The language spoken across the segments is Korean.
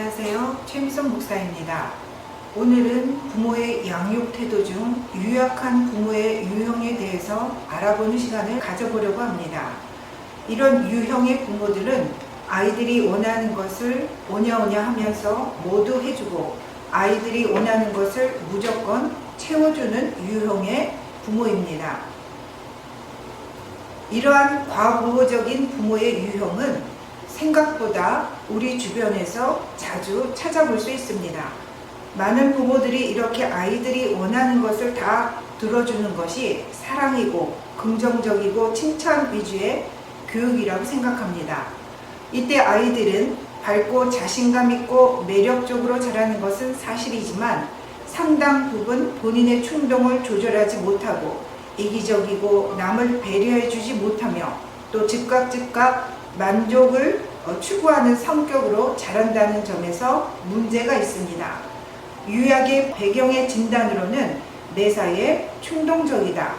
안녕하세요. 최미선 목사입니다. 오늘은 부모의 양육 태도 중 유약한 부모의 유형에 대해서 알아보는 시간을 가져보려고 합니다. 이런 유형의 부모들은 아이들이 원하는 것을 오냐오냐 하면서 모두 해주고 아이들이 원하는 것을 무조건 채워주는 유형의 부모입니다. 이러한 과보호적인 부모의 유형은 생각보다 우리 주변에서 자주 찾아볼 수 있습니다. 많은 부모들이 이렇게 아이들이 원하는 것을 다 들어주는 것이 사랑이고 긍정적이고 칭찬 위주의 교육이라고 생각합니다. 이때 아이들은 밝고 자신감 있고 매력적으로 자라는 것은 사실이지만 상당 부분 본인의 충동을 조절하지 못하고 이기적이고 남을 배려해주지 못하며 또 즉각 만족을 추구하는 성격으로 자란다는 점에서 문제가 있습니다. 유약의 배경의 진단으로는 매사에 충동적이다.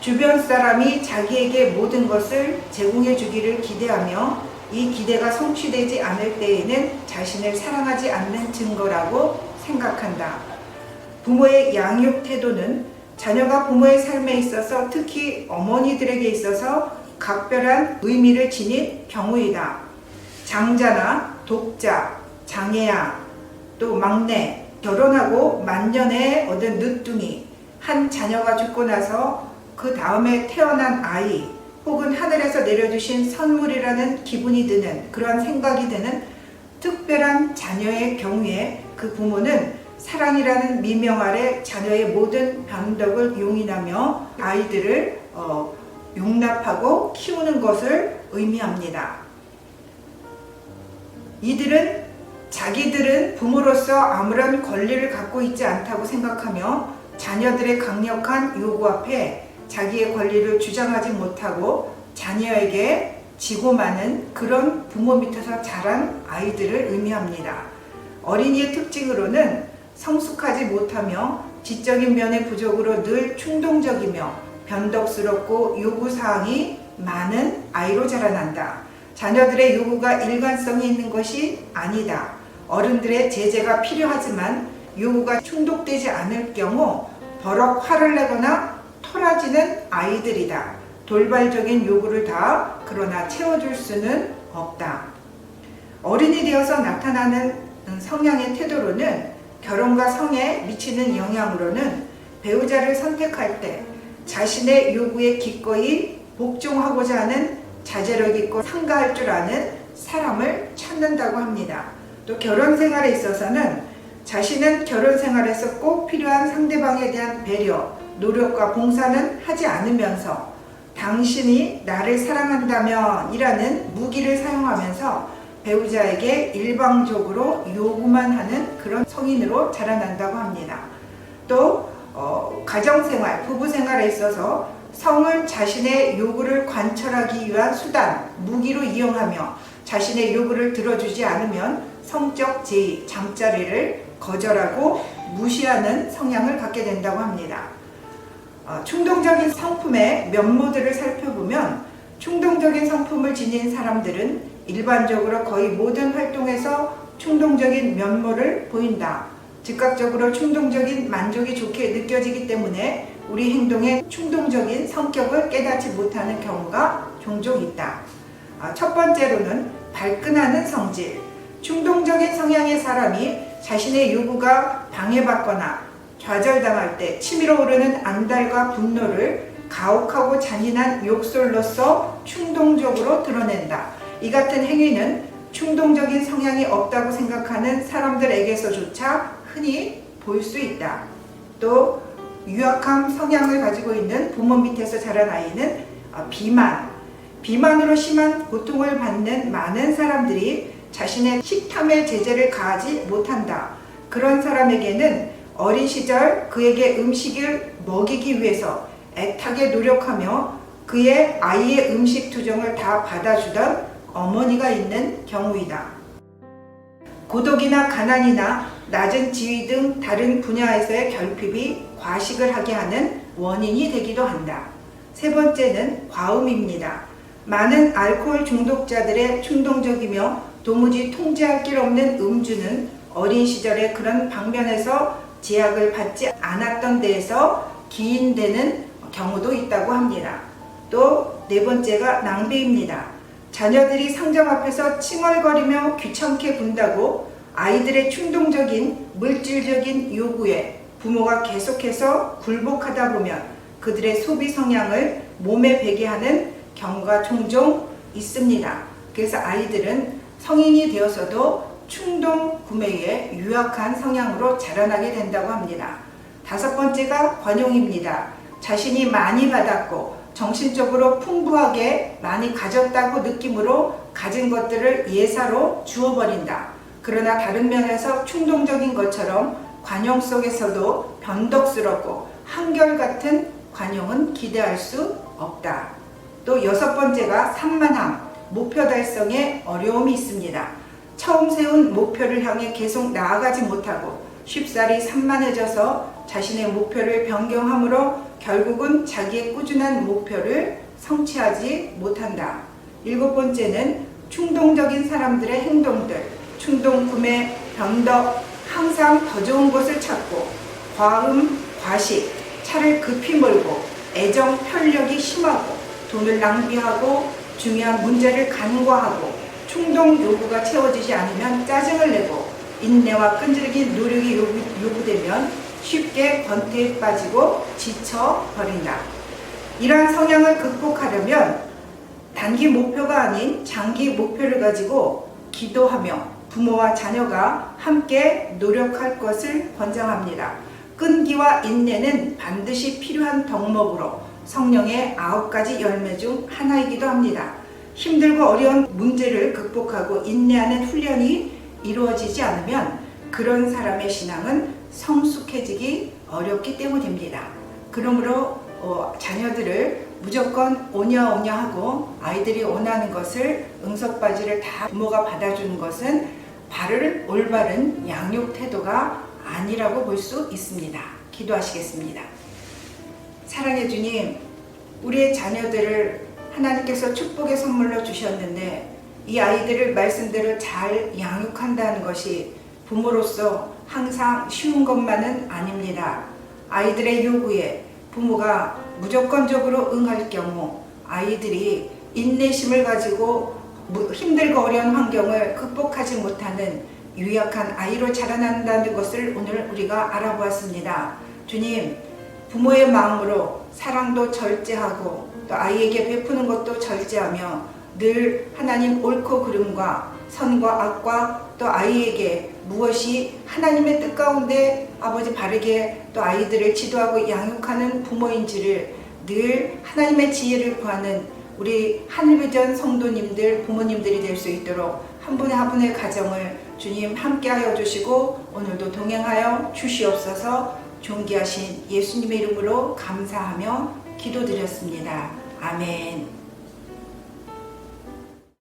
주변 사람이 자기에게 모든 것을 제공해 주기를 기대하며 이 기대가 성취되지 않을 때에는 자신을 사랑하지 않는 증거라고 생각한다. 부모의 양육 태도는 자녀가 부모의 삶에 있어서 특히 어머니들에게 있어서 각별한 의미를 지닌 경우이다. 장자나 독자, 장애아, 또 막내, 결혼하고 만년에 얻은 늦둥이, 한 자녀가 죽고 나서 그 다음에 태어난 아이, 혹은 하늘에서 내려주신 선물이라는 기분이 드는 그러한 생각이 드는 특별한 자녀의 경우에 그 부모는 사랑이라는 미명 아래 자녀의 모든 변덕을 용인하며 아이들을 용납하고 키우는 것을 의미합니다. 이들은 자기들은 부모로서 아무런 권리를 갖고 있지 않다고 생각하며 자녀들의 강력한 요구 앞에 자기의 권리를 주장하지 못하고 자녀에게 지고 마는 그런 부모 밑에서 자란 아이들을 의미합니다. 어린이의 특징으로는 성숙하지 못하며 지적인 면의 부족으로 늘 충동적이며 변덕스럽고 요구사항이 많은 아이로 자라난다. 자녀들의 요구가 일관성이 있는 것이 아니다. 어른들의 제재가 필요하지만 요구가 충족되지 않을 경우 버럭 화를 내거나 토라지는 아이들이다. 돌발적인 요구를 다 그러나 채워줄 수는 없다. 어른이 되어서 나타나는 성향의 태도로는 결혼과 성에 미치는 영향으로는 배우자를 선택할 때 자신의 요구에 기꺼이 복종하고자 하는 자제력 있고 상가할 줄 아는 사람을 찾는다고 합니다. 또 결혼 생활에 있어서는 자신은 결혼 생활에서 꼭 필요한 상대방에 대한 배려, 노력과 봉사는 하지 않으면서 당신이 나를 사랑한다면 이라는 무기를 사용하면서 배우자에게 일방적으로 요구만 하는 그런 성인으로 자라난다고 합니다. 또 가정생활, 부부생활에 있어서 성을 자신의 요구를 관철하기 위한 수단, 무기로 이용하며 자신의 요구를 들어주지 않으면 성적 제의, 잠자리를 거절하고 무시하는 성향을 갖게 된다고 합니다. 충동적인 성품의 면모들을 살펴보면 충동적인 성품을 지닌 사람들은 일반적으로 거의 모든 활동에서 충동적인 면모를 보인다. 즉각적으로 충동적인 만족이 좋게 느껴지기 때문에 우리 행동의 충동적인 성격을 깨닫지 못하는 경우가 종종 있다. 첫 번째로는 발끈하는 성질. 충동적인 성향의 사람이 자신의 요구가 방해받거나 좌절당할 때 치밀어 오르는 안달과 분노를 가혹하고 잔인한 욕설로서 충동적으로 드러낸다. 이 같은 행위는 충동적인 성향이 없다고 생각하는 사람들에게서조차 흔히 볼 수 있다. 또 유약한 성향을 가지고 있는 부모 밑에서 자란 아이는 비만으로 심한 고통을 받는 많은 사람들이 자신의 식탐의 제재를 가하지 못한다. 그런 사람에게는 어린 시절 그에게 음식을 먹이기 위해서 애타게 노력하며 그의 아이의 음식 투정을 다 받아주던 어머니가 있는 경우이다. 고독이나 가난이나 낮은 지위 등 다른 분야에서의 결핍이 과식을 하게 하는 원인이 되기도 한다. 세 번째는 과음입니다. 많은 알코올 중독자들의 충동적이며 도무지 통제할 길 없는 음주는 어린 시절에 그런 방면에서 제약을 받지 않았던 데에서 기인되는 경우도 있다고 합니다. 또 네 번째가 낭비입니다. 자녀들이 상점 앞에서 칭얼거리며 귀찮게 군다고 아이들의 충동적인 물질적인 요구에 부모가 계속해서 굴복하다 보면 그들의 소비 성향을 몸에 배게 하는 경우가 종종 있습니다. 그래서 아이들은 성인이 되어서도 충동 구매에 유약한 성향으로 자라나게 된다고 합니다. 다섯 번째가 관용입니다. 자신이 많이 받았고 정신적으로 풍부하게 많이 가졌다고 느낌으로 가진 것들을 예사로 주어버린다. 그러나 다른 면에서 충동적인 것처럼 관용 속에서도 변덕스럽고 한결같은 관용은 기대할 수 없다. 또 여섯 번째가 산만함, 목표 달성에 어려움이 있습니다. 처음 세운 목표를 향해 계속 나아가지 못하고 쉽사리 산만해져서 자신의 목표를 변경함으로 결국은 자기의 꾸준한 목표를 성취하지 못한다. 일곱 번째는 충동적인 사람들의 행동들, 충동 구매, 변덕, 항상 더 좋은 것을 찾고 과음, 과식, 차를 급히 몰고 애정, 편력이 심하고 돈을 낭비하고 중요한 문제를 간과하고 충동 요구가 채워지지 않으면 짜증을 내고 인내와 끈질긴 노력이 요구되면 쉽게 권태에 빠지고 지쳐버린다. 이러한 성향을 극복하려면 단기 목표가 아닌 장기 목표를 가지고 기도하며 부모와 자녀가 함께 노력할 것을 권장합니다. 끈기와 인내는 반드시 필요한 덕목으로 성령의 9가지 열매 중 하나이기도 합니다. 힘들고 어려운 문제를 극복하고 인내하는 훈련이 이루어지지 않으면 그런 사람의 신앙은 성숙해지기 어렵기 때문입니다. 그러므로 자녀들을 무조건 오냐 하고 아이들이 원하는 것을 응석바지를 다 부모가 받아주는 것은 올바른 양육 태도가 아니라고 볼 수 있습니다. 기도하시겠습니다. 사랑의 주님, 우리의 자녀들을 하나님께서 축복의 선물로 주셨는데 이 아이들을 말씀대로 잘 양육한다는 것이 부모로서 항상 쉬운 것만은 아닙니다. 아이들의 요구에 부모가 무조건적으로 응할 경우 아이들이 인내심을 가지고 힘들고 어려운 환경을 극복하지 못하는 유약한 아이로 자라난다는 것을 오늘 우리가 알아보았습니다. 주님, 부모의 마음으로 사랑도 절제하고 또 아이에게 베푸는 것도 절제하며 늘 하나님 옳고 그름과 선과 악과 또 아이에게 무엇이 하나님의 뜻 가운데 아버지 바르게 또 아이들을 지도하고 양육하는 부모인지를 늘 하나님의 지혜를 구하는 우리 하늘비전 성도님들, 부모님들이 될 수 있도록 한 분의 한 분의 가정을 주님 함께하여 주시고 오늘도 동행하여 주시옵소서. 존귀하신 예수님의 이름으로 감사하며 기도드렸습니다. 아멘.